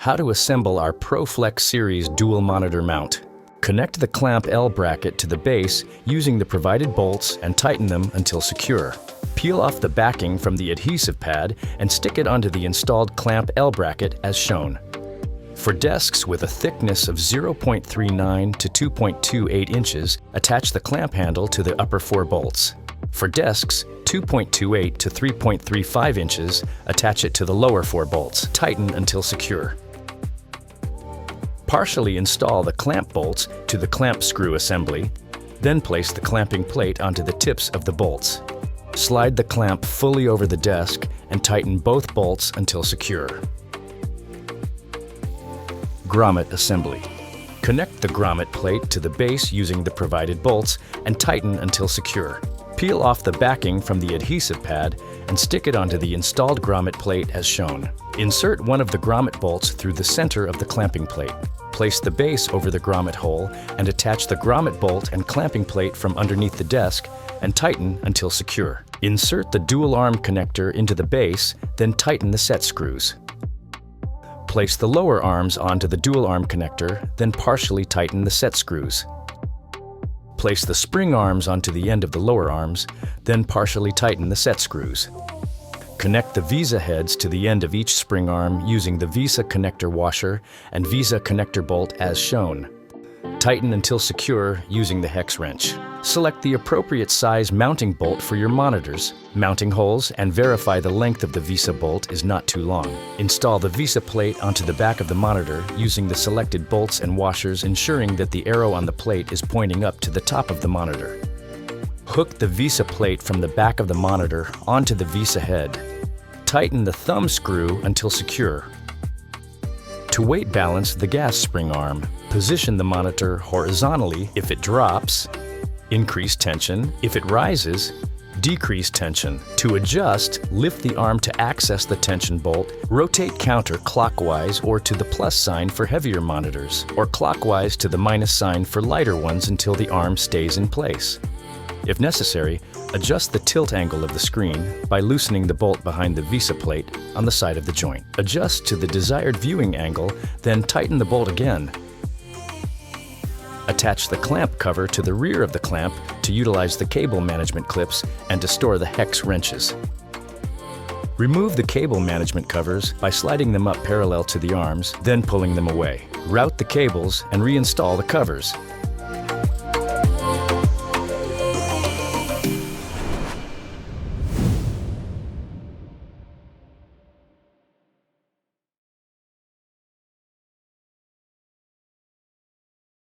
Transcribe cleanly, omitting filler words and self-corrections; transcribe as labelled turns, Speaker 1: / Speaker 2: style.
Speaker 1: How to assemble our ProFlex series dual monitor mount. Connect the clamp L bracket to the base using the provided bolts and tighten them until secure. Peel off the backing from the adhesive pad and stick it onto the installed clamp L bracket as shown. For desks with a thickness of 0.39 to 2.28 inches, attach the clamp handle to the upper 4 bolts. For desks 2.28 to 3.35 inches, attach it to the lower 4 bolts. Tighten until secure. Partially install the clamp bolts to the clamp screw assembly, then place the clamping plate onto the tips of the bolts. Slide the clamp fully over the desk and tighten both bolts until secure. Grommet assembly. Connect the grommet plate to the base using the provided bolts and tighten until secure. Peel off the backing from the adhesive pad and stick it onto the installed grommet plate as shown. Insert one of the grommet bolts through the center of the clamping plate. Place the base over the grommet hole and attach the grommet bolt and clamping plate from underneath the desk and tighten until secure. Insert the dual arm connector into the base, then tighten the set screws. Place the lower arms onto the dual arm connector, then partially tighten the set screws. Place the spring arms onto the end of the lower arms, then partially tighten the set screws. Connect the Visa heads to the end of each spring arm using the Visa connector washer and Visa connector bolt as shown. Tighten until secure using the hex wrench. Select the appropriate size mounting bolt for your monitors, mounting holes, and verify the length of the Visa bolt is not too long. Install the Visa plate onto the back of the monitor using the selected bolts and washers, ensuring that the arrow on the plate is pointing up to the top of the monitor. Hook the Visa plate from the back of the monitor onto the Visa head. Tighten the thumb screw until secure. To weight balance the gas spring arm, position the monitor horizontally if it drops, increase tension. If it rises, decrease tension. To adjust, lift the arm to access the tension bolt, rotate counterclockwise or to the plus sign for heavier monitors, or clockwise to the minus sign for lighter ones until the arm stays in place. If necessary, adjust the tilt angle of the screen by loosening the bolt behind the Visa plate on the side of the joint. Adjust to the desired viewing angle, then tighten the bolt again. Attach the clamp cover to the rear of the clamp to utilize the cable management clips and to store the hex wrenches. Remove the cable management covers by sliding them up parallel to the arms, then pulling them away. Route the cables and reinstall the covers.